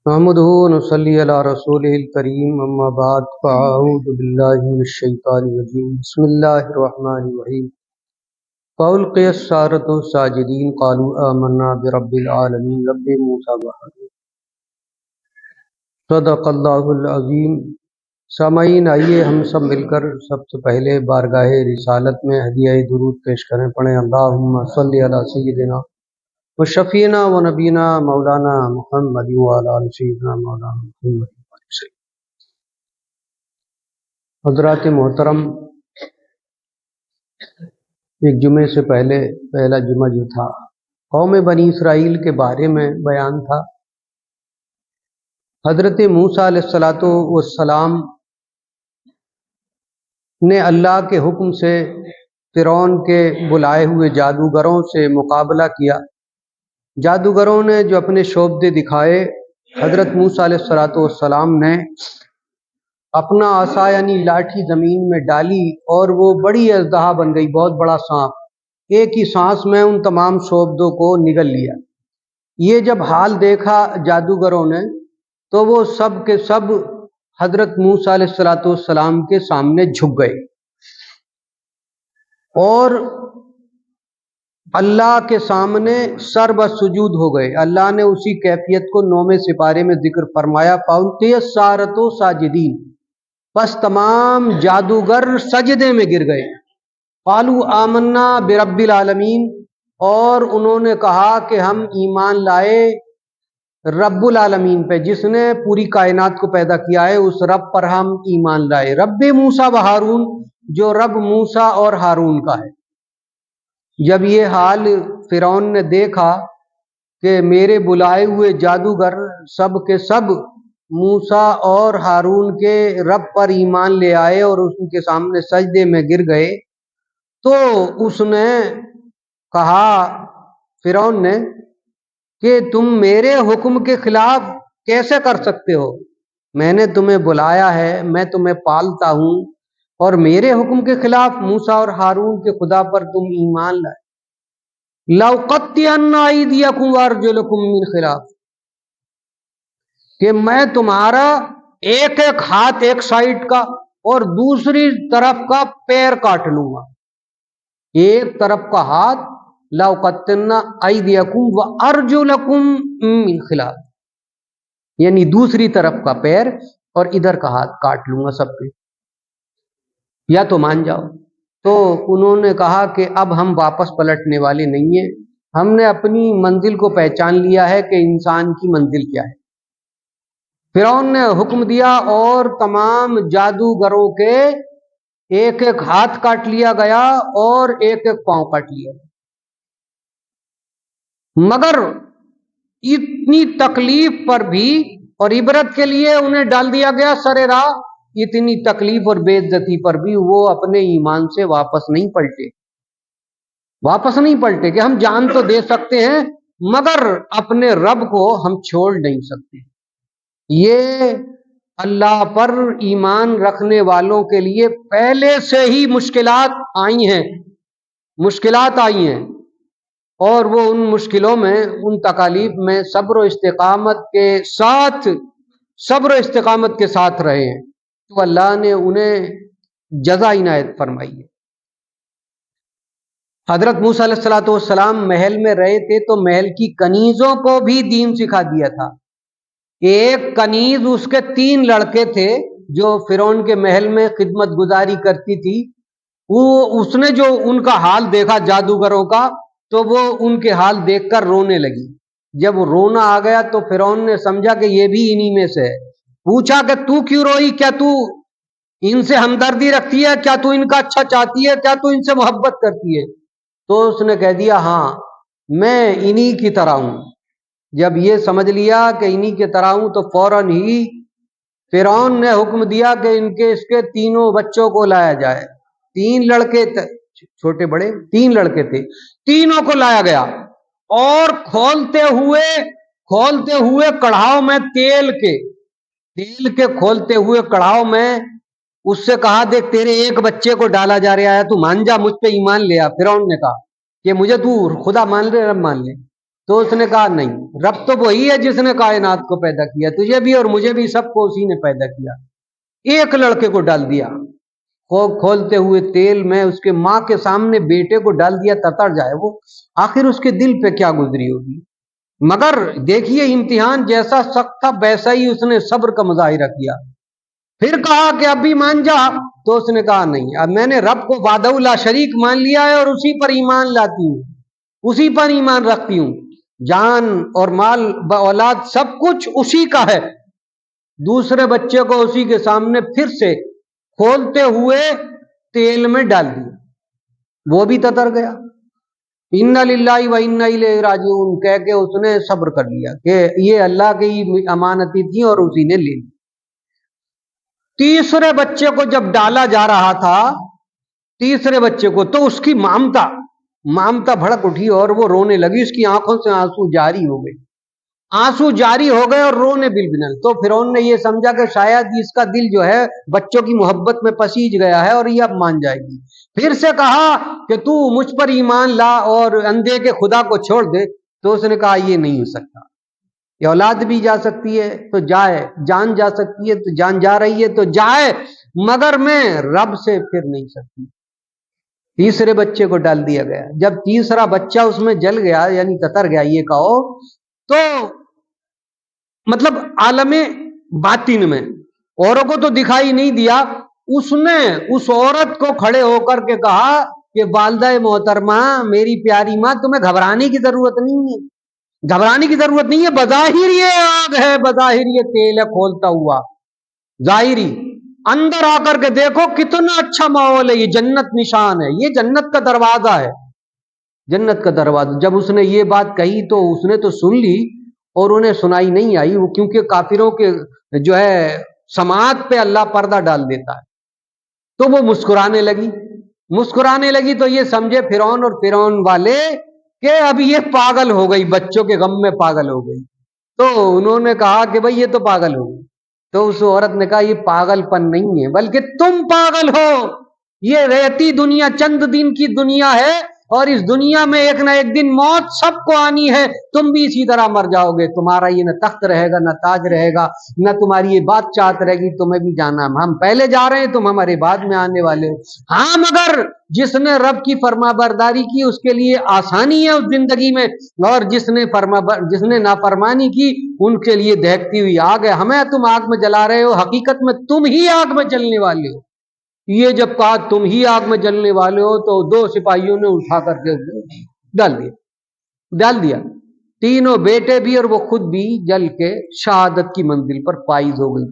نحمده ونصلي على رسوله الكريم اما بعد فاعوذ بالله من الشيطان الرجيم بسم الله الرحمن الرحيم فألقي السحرة ساجدين قالوا آمنا برب العالمين رب موسى وهارون صدق اللہ العظیم۔ سامعین، آئیے ہم سب مل کر سب سے پہلے بارگاہ رسالت میں ہدیہ درود پیش کریں۔ پڑھیں اللہم صلی علی سیدنا و شفینا و نبینا مولانا محمد وعلی آل سیدنا مولانا محمد۔ حضرات محترم، ایک جمعے سے پہلے پہلا جمعہ جو تھا قوم بنی اسرائیل کے بارے میں بیان تھا۔ حضرت موسیٰ علیہ السلام نے اللہ کے حکم سے فرعون کے بلائے ہوئے جادوگروں سے مقابلہ کیا۔ جادوگروں نے جو اپنے شعبدے دکھائے، حضرت موسیٰ علیہ السلام نے اپنا عصا یعنی لاٹھی زمین میں ڈالی اور وہ بڑی اژدہا بن گئی، بہت بڑا سانپ، ایک ہی سانس میں ان تمام شعبدوں کو نگل لیا۔ یہ جب حال دیکھا جادوگروں نے تو وہ سب کے سب حضرت موسیٰ علیہ السلام کے سامنے جھک گئے اور اللہ کے سامنے سر بسجود ہو گئے۔ اللہ نے اسی کیفیت کو 9ویں سپارے میں ذکر فرمایا، فَأُلْقِيَ السَّحَرَةُ ساجدین، بس تمام جادوگر سجدے میں گر گئے۔ قَالُوا آمَنَّا بِرَبِّ الْعَالَمِينَ، اور انہوں نے کہا کہ ہم ایمان لائے رب العالمین پہ، جس نے پوری کائنات کو پیدا کیا ہے، اس رب پر ہم ایمان لائے۔ رب موسیٰ و ہارون، جو رب موسیٰ اور ہارون کا ہے۔ جب یہ حال فرعون نے دیکھا کہ میرے بلائے ہوئے جادوگر سب کے سب موسیٰ اور ہارون کے رب پر ایمان لے آئے اور ان کے سامنے سجدے میں گر گئے، تو اس نے کہا، فرعون نے، کہ تم میرے حکم کے خلاف کیسے کر سکتے ہو؟ میں نے تمہیں بلایا ہے، میں تمہیں پالتا ہوں، اور میرے حکم کے خلاف موسیٰ اور ہارون کے خدا پر تم ایمان لائے۔ لَأُقَطِّعَنَّ أَيْدِيَكُمْ وَأَرْجُلَكُمْ مِنْ خِلَافٍ، کہ میں تمہارا ایک ایک ہاتھ ایک سائڈ کا اور دوسری طرف کا پیر کاٹ لوں گا۔ ایک طرف کا ہاتھ لَأُقَطِّعَنَّ أَيْدِيَكُمْ وَأَرْجُلَكُمْ مِنْ خِلَافٍ، یعنی دوسری طرف کا پیر اور ادھر کا ہاتھ کاٹ لوں گا سب کے، یا تو مان جاؤ۔ تو انہوں نے کہا کہ اب ہم واپس پلٹنے والے نہیں ہیں، ہم نے اپنی منزل کو پہچان لیا ہے کہ انسان کی منزل کیا ہے۔ فرعون نے حکم دیا اور تمام جادوگروں کے ایک ایک ہاتھ کاٹ لیا گیا اور ایک ایک پاؤں کاٹ لیا گیا۔ مگر اتنی تکلیف پر بھی اور عبرت کے لیے انہیں ڈال دیا گیا سر راہ، اتنی تکلیف اور بے عزتی پر بھی وہ اپنے ایمان سے واپس نہیں پلٹے کہ ہم جان تو دے سکتے ہیں مگر اپنے رب کو ہم چھوڑ نہیں سکتے۔ یہ اللہ پر ایمان رکھنے والوں کے لیے پہلے سے ہی مشکلات آئی ہیں اور وہ ان مشکلوں میں، ان تکالیف میں صبر و استقامت کے ساتھ رہے ہیں، تو اللہ نے انہیں جزا عنایت فرمائی ہے۔ حضرت موسیٰ علیہ السلام محل میں رہے تھے تو محل کی کنیزوں کو بھی دین سکھا دیا تھا۔ ایک کنیز، اس کے 3 لڑکے تھے جو فرعون کے محل میں خدمت گزاری کرتی تھی، اس نے جو ان کا حال دیکھا جادوگروں کا، تو وہ ان کے حال دیکھ کر رونے لگی۔ جب رونا آ گیا تو فرعون نے سمجھا کہ یہ بھی انہی میں سے ہے، پوچھا کہ تو کیوں روئی؟ کیا تو ان سے ہمدردی رکھتی ہے؟ کیا تو ان کا اچھا چاہتی ہے؟ کیا تو ان سے محبت کرتی ہے؟ تو اس نے کہہ دیا، ہاں میں انہی کی طرح ہوں۔ جب یہ سمجھ لیا کہ انہی کی طرح ہوں تو فوراً ہی فرعون نے حکم دیا کہ اس کے 3 بچوں کو لایا جائے۔ 3 لڑکے چھوٹے بڑے 3 لڑکے تھے، تینوں کو لایا گیا اور کھولتے ہوئے کڑھاؤ میں تیل کے کھولتے ہوئے کڑھاؤ میں اس سے کہا، دیکھ تیرے ایک بچے کو ڈالا جا رہا ہے، تو مان جا، مجھ پہ ایمان لیا۔ فرعون نے کہا کہ مجھے تو خدا مان لے، رب مان لے۔ تو اس نے کہا نہیں، رب تو وہی ہے جس نے کائنات کو پیدا کیا، تجھے بھی اور مجھے بھی، سب کو اسی نے پیدا کیا۔ ایک لڑکے کو ڈال دیا کھولتے ہوئے تیل میں، اس کے ماں کے سامنے بیٹے کو ڈال دیا، تتڑ جائے وہ، آخر اس کے دل پہ کیا گزری ہوگی۔ مگر دیکھیے امتحان جیسا سخت تھا ویسا ہی اس نے صبر کا مظاہرہ کیا۔ پھر کہا کہ اب بھی مان جا، تو اس نے کہا نہیں، اب میں نے رب کو وحدہ لا شریک مان لیا ہے اور اسی پر ایمان لاتی ہوں، اسی پر ایمان رکھتی ہوں، جان اور مال اولاد سب کچھ اسی کا ہے۔ دوسرے بچے کو اسی کے سامنے پھر سے کھولتے ہوئے تیل میں ڈال دیا، وہ بھی تتر گیا۔ انا للہ و انا الیہ راجعون کہہ کے اس نے صبر کر لیا کہ یہ اللہ کی امانتی تھی اور اسی نے لے لی۔ تیسرے بچے کو جب ڈالا جا رہا تھا، تیسرے بچے کو، تو اس کی مامتا بھڑک اٹھی اور وہ رونے لگی، اس کی آنکھوں سے آنسو جاری ہو گئے، آنسو جاری ہو گئے اور رونے بلبلن۔ تو فرعون نے یہ سمجھا کہ شاید اس کا دل جو ہے بچوں کی محبت میں پسیج گیا ہے اور یہ اب مان جائے گی۔ پھر سے کہا کہ تو مجھ پر ایمان لا اور اندھے کے خدا کو چھوڑ دے، تو اس نے کہا یہ نہیں ہو سکتا، یہ اولاد بھی جا سکتی ہے تو جائے، جان جا سکتی ہے تو جان جا رہی ہے تو جائے، مگر میں رب سے پھر نہیں سکتی۔ تیسرے بچے کو ڈال دیا گیا۔ جب تیسرا بچہ اس میں جل گیا، یعنی تتر گیا یہ کہو، تو مطلب عالم باطن میں اوروں کو تو دکھائی نہیں دیا، اس نے اس عورت کو کھڑے ہو کر کے کہا کہ والدہ محترمہ، میری پیاری ماں، تمہیں گھبرانے کی ضرورت نہیں ہے، گھبرانے کی ضرورت نہیں ہے، بظاہر یہ آگ ہے، بظاہر یہ تیل ہے کھولتا ہوا، ظاہری، اندر آ کر کے دیکھو کتنا اچھا ماحول ہے، یہ جنت نشان ہے، یہ جنت کا دروازہ ہے، جنت کا دروازہ۔ جب اس نے یہ بات کہی تو اس نے تو سن لی اور انہیں سنائی نہیں آئی، وہ کیونکہ کافروں کے جو ہے سماعت پہ اللہ پردہ ڈال دیتا ہے۔ تو وہ مسکرانے لگی تو یہ سمجھے فرعون اور فرعون والے کہ اب یہ پاگل ہو گئی، بچوں کے غم میں پاگل ہو گئی۔ تو انہوں نے کہا کہ بھئی یہ تو پاگل ہو گئی۔ تو اس عورت نے کہا یہ پاگل پن نہیں ہے، بلکہ تم پاگل ہو، یہ رہتی دنیا چند دن کی دنیا ہے اور اس دنیا میں ایک نہ ایک دن موت سب کو آنی ہے، تم بھی اسی طرح مر جاؤ گے، تمہارا یہ نہ تخت رہے گا، نہ تاج رہے گا، نہ تمہاری یہ بات چاہت رہے گی، تمہیں بھی جانا، ہم پہلے جا رہے ہیں، تم ہمارے بعد میں آنے والے ہو۔ ہاں مگر جس نے رب کی فرما برداری کی اس کے لیے آسانی ہے اس زندگی میں، اور جس نے نافرمانی کی ان کے لیے دہکتی ہوئی آگ ہے۔ ہمیں تم آگ میں جلا رہے ہو، حقیقت میں تم ہی آگ میں جلنے والے ہو۔ یہ جب کہا تم ہی آگ میں جلنے والے ہو تو دو سپاہیوں نے اٹھا کر کے ڈال دیا، تینوں بیٹے بھی اور وہ خود بھی جل کے شہادت کی منزل پر فائز ہو گئی۔